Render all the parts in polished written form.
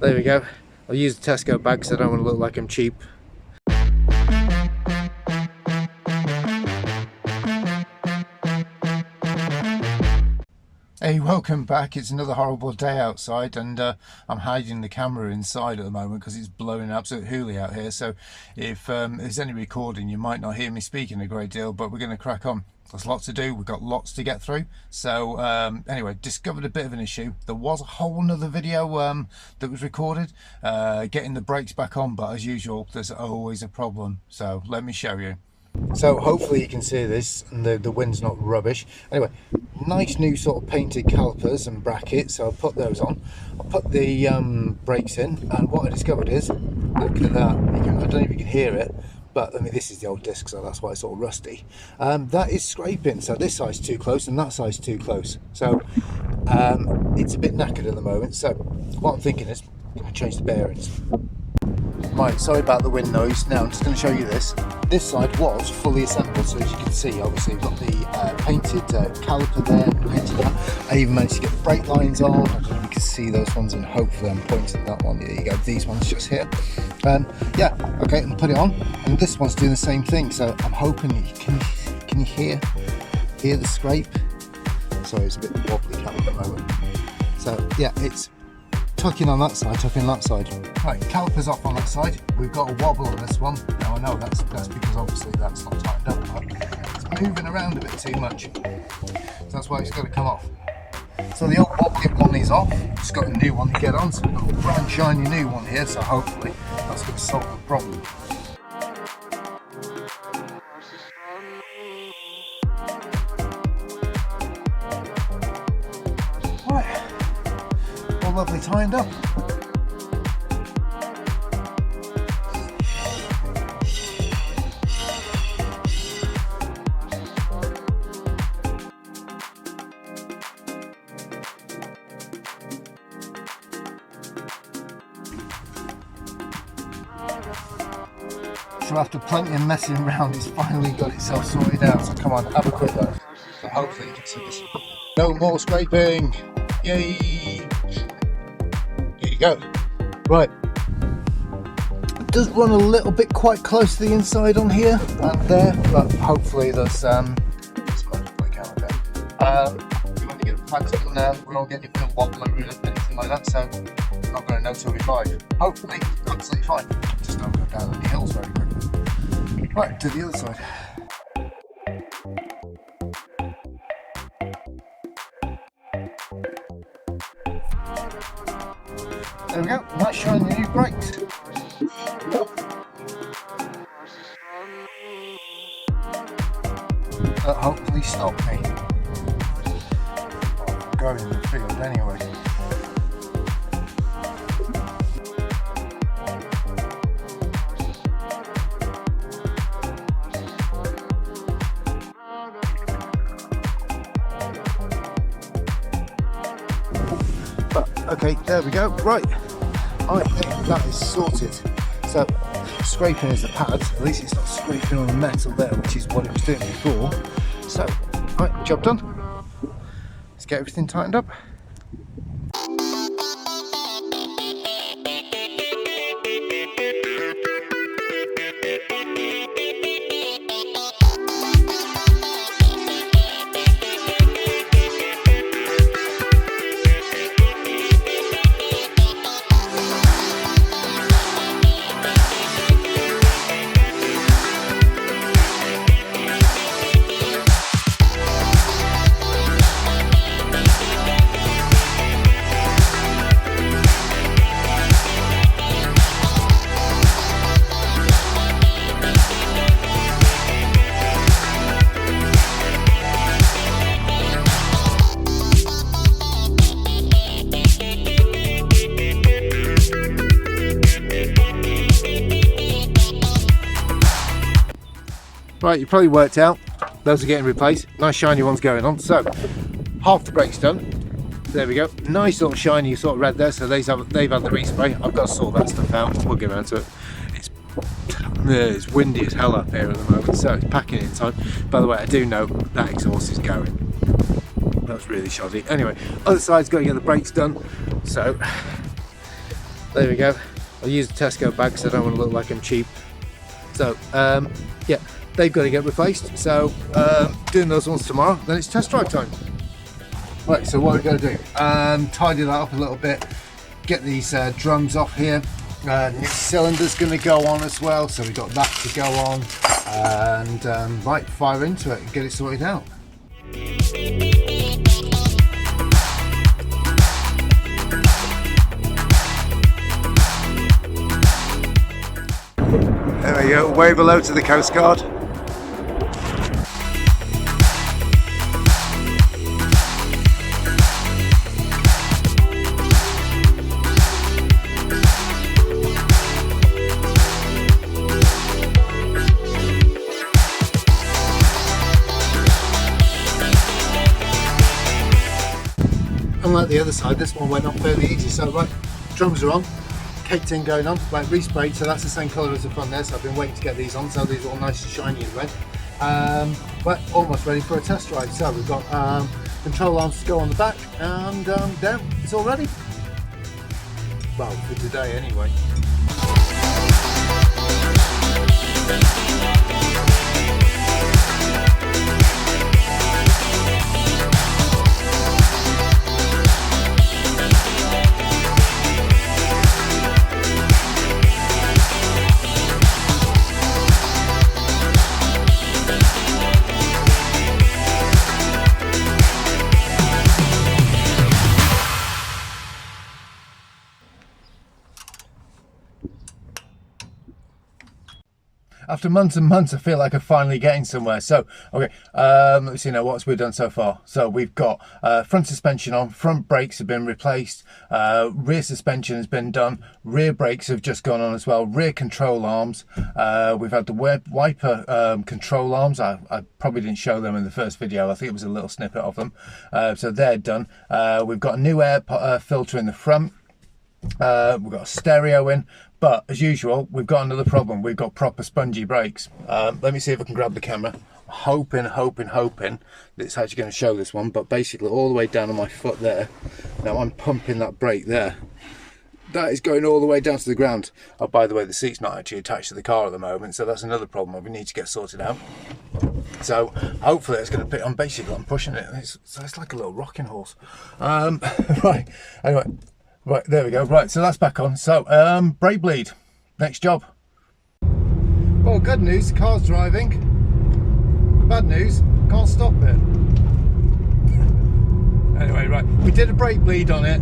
There we go. I'll use the Tesco bag because I don't want to look like I'm cheap. Hey, welcome back. It's another horrible day outside, and I'm hiding the camera inside at the moment because it's blowing absolute hooly out here. So if there's any recording, you might not hear me speaking a great deal, but we're going to crack on. There's lots to do. We've got lots to get through. So anyway, discovered a bit of an issue. There was a whole nother video that was recorded, getting the brakes back on, but as usual, there's always a problem. So let me show you. So hopefully you can see this and the wind's not rubbish. Anyway, nice new sort of painted calipers and brackets, so I'll put those on. I'll put the brakes in, and what I discovered is, look at that, I don't know if you can hear it, but I mean this is the old disc, so that's why it's sort of rusty. That is scraping, so this side's too close and that side's too close. So it's a bit knackered at the moment, so what I'm thinking is I change the bearings. Right, sorry about the wind noise. Now I'm just going to show you this. This side was fully assembled, so as you can see, obviously we've got the painted caliper there, painted that. I even managed to get the brake lines on. I don't know if you can see those ones, and hopefully I'm pointing that one. There you go, these ones just here. Yeah, okay, and put it on, and this one's doing the same thing, so I'm hoping you can you hear the scrape? Sorry, it's a bit wobbly at the moment. So yeah, it's tucking on that side, tucking that side. Right, calipers off on that side. We've got a wobble on this one. Now I know that's because obviously that's not tightened up, but it's moving around a bit too much. So that's why it's got to come off. So the old wobbly one is off. Just got a new one to get on. So we've got a brand shiny new one here. So hopefully that's going to solve the problem. Right, all lovely tightened up. So after plenty of messing around, it's finally got itself sorted out. So come on, have a quick look. So hopefully you can see this. No more scraping! Yay! Here you go. Right. It does run a little bit quite close to the inside on here and there, but hopefully there's we want to get a practical now. We won't get any wobble or anything like that, so I'm not going to know till we drive. Hopefully, absolutely fine. Just don't go down the hills very quickly. Right, to the other side. There we go, nice shiny new brakes. That hopefully stop me. I'm going in the field anyway. Okay, there we go. Right, I think that is sorted. So, scraping is the pad. At least it's not scraping on the metal there, which is what it was doing before. So, right, job done. Let's get everything tightened up. Right, you probably worked out those are getting replaced. Nice shiny ones going on. So half the brake's done. There we go. Nice little shiny sort of red there. So they've had the respray. I've got to sort that stuff out. We'll get around to it. It's windy as hell up here at the moment, so it's packing in time. By the way, I do know that exhaust is going. That's really shoddy. Anyway, other side's got to get the brakes done. So There we go. I'll use the Tesco bag because I don't want to look like I'm cheap. So yeah, they've got to get replaced. So doing those ones tomorrow, then it's test drive time. Right, so what we're going to do, tidy that up a little bit, get these drums off here. New cylinder's going to go on as well, so we've got that to go on, and right, fire into it and get it sorted out. There we go, wave hello to the Coast Guard. Unlike the other side, this one went on fairly easy. So right, drums are on, cake tin going on, right, resprayed, so that's the same colour as the front there, so I've been waiting to get these on, so these are all nice and shiny and red. Right, almost ready for a test drive. So we've got control arms to go on the back, and there, it's all ready. Well, for today anyway. After months and months, I feel like I'm finally getting somewhere. So, okay, let's see now what's we've done so far. So we've got front suspension on, front brakes have been replaced, rear suspension has been done, rear brakes have just gone on as well, rear control arms. We've had the wiper control arms. I probably didn't show them in the first video. I think it was a little snippet of them. So they're done. We've got a new air filter in the front. We've got a stereo in. But as usual, we've got another problem. We've got proper spongy brakes. Let me see if I can grab the camera. I'm hoping that it's actually going to show this one. But basically, all the way down on my foot there. Now I'm pumping that brake there. That is going all the way down to the ground. Oh, by the way, the seat's not actually attached to the car at the moment, so that's another problem we need to get sorted out. So hopefully it's going to pick. I'm pushing it. It's like a little rocking horse. Right. Anyway. Right, there we go. Right, so that's back on. So, brake bleed. Next job. Well, good news, the car's driving. Bad news, can't stop it. Anyway, right, we did a brake bleed on it.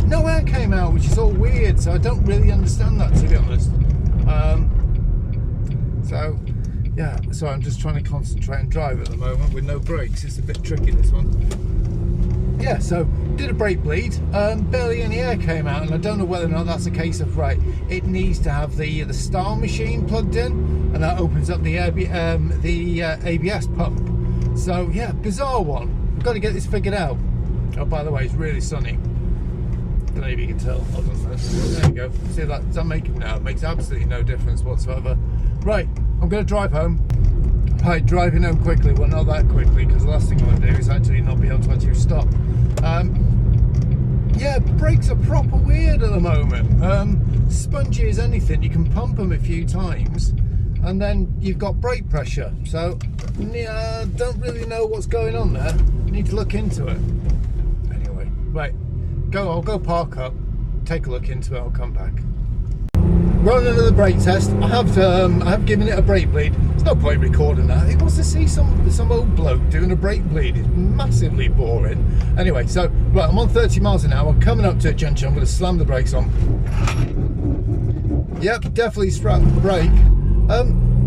No air came out, which is all weird, so I don't really understand that, to be honest. So, yeah, so I'm just trying to concentrate and drive at the moment with no brakes. It's a bit tricky, this one. Yeah, so did a brake bleed, barely any air came out, and I don't know whether or not that's a case of, right, it needs to have the star machine plugged in, and that opens up the ABS pump. So yeah, bizarre one. We've got to get this figured out. Oh, by the way, it's really sunny. I don't know if you can tell. Hold on, there you go. See that? Does that make it now? It makes absolutely no difference whatsoever. Right, I'm going to drive home. Right, driving home quickly. Well, not that quickly, because the last thing I want to do is actually not be able to actually stop. Yeah, brakes are proper weird at the moment. Spongy as anything. You can pump them a few times, and then you've got brake pressure. So, yeah, don't really know what's going on there. Need to look into it. Anyway, right, I'll go park up, take a look into it. I'll come back. We're on another brake test. I have given it a brake bleed. There's no point recording that. He wants to see some old bloke doing a brake bleed. It's massively boring. Anyway, so right, I'm on 30 miles an hour, coming up to a junction. I'm going to slam the brakes on. Yep, definitely strapped the brake.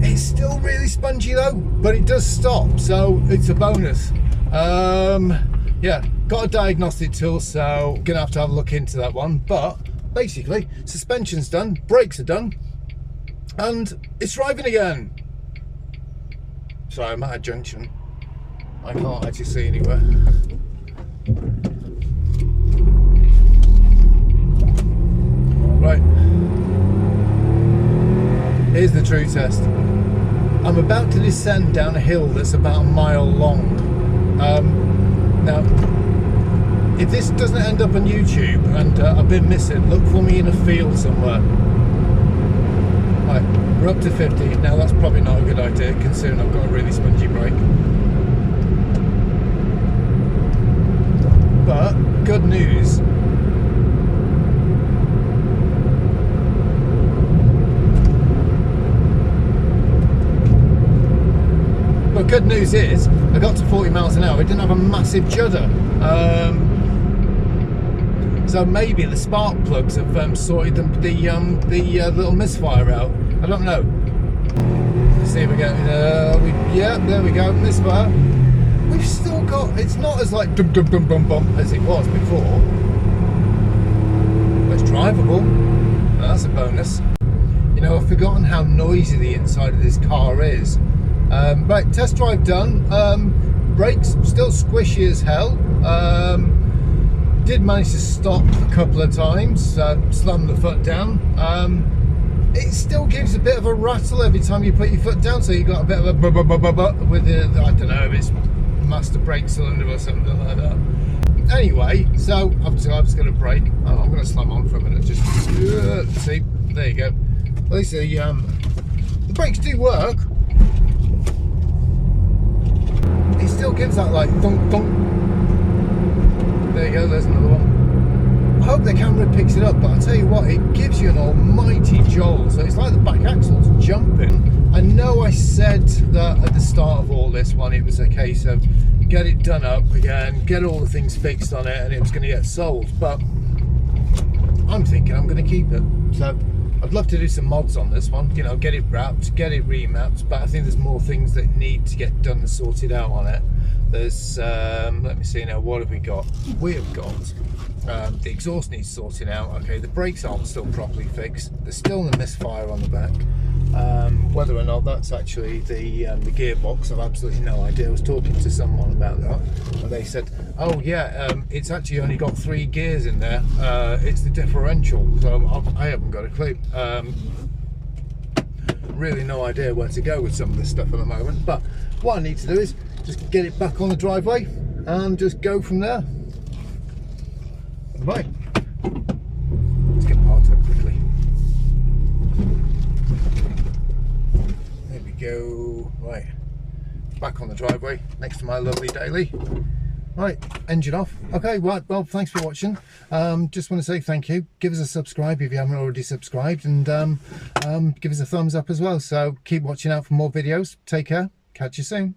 It's still really spongy though, but it does stop, so it's a bonus. Yeah, got a diagnostic tool, so gonna have to have a look into that one. But basically, suspension's done, brakes are done, and it's driving again. Sorry, I'm at a junction. I can't actually see anywhere. Right. Here's the true test. I'm about to descend down a hill that's about a mile long. Now, if this doesn't end up on YouTube and I've been missing, look for me in a field somewhere. Right, we're up to 50. Now that's probably not a good idea considering I've got a really spongy brake. But good news. But good news is I got to 40 miles an hour. It didn't have a massive judder. So maybe the spark plugs have sorted the little misfire out. I don't know. Let's see if we get. Yeah, there we go. Misfire. We've still got. It's not as like dum dum dum bum bum as it was before. But it's drivable. That's a bonus. You know, I've forgotten how noisy the inside of this car is. Right, test drive done. Brakes still squishy as hell. Did manage to stop a couple of times, slammed the foot down. It still gives a bit of a rattle every time you put your foot down, so you got a bit of a with the, I don't know if it's master brake cylinder or something like that. Anyway, so I'm just going to brake. Oh, I'm going to slam on for a minute. Just see, there you go. At least the brakes do work. It still gives that like thunk thunk. There you go, there's another one. I hope the camera picks it up, but I'll tell you what, it gives you an almighty jolt. So it's like the back axle's jumping. I know I said that at the start of all this one, it was a case of get it done up again, get all the things fixed on it, and it was going to get sold. But I'm thinking I'm going to keep it. So I'd love to do some mods on this one, you know, get it wrapped, get it remapped, but I think there's more things that need to get done and sorted out on it. There's, let me see now, what have we got? We have got, the exhaust needs sorting out. Okay, the brakes aren't still properly fixed. There's still a misfire on the back. Whether or not that's actually the gearbox, I've absolutely no idea. I was talking to someone about that, and they said, oh yeah, it's actually only got 3 gears in there. It's the differential, so I haven't got a clue. Really no idea where to go with some of this stuff at the moment, but what I need to do is just get it back on the driveway and just go from there. Bye. Let's get parked up quickly. There we go. Right, back on the driveway next to my lovely daily. Right, engine off. Okay, right, well, thanks for watching. Just want to say thank you. Give us a subscribe if you haven't already subscribed, and give us a thumbs up as well. So keep watching out for more videos. Take care. Catch you soon.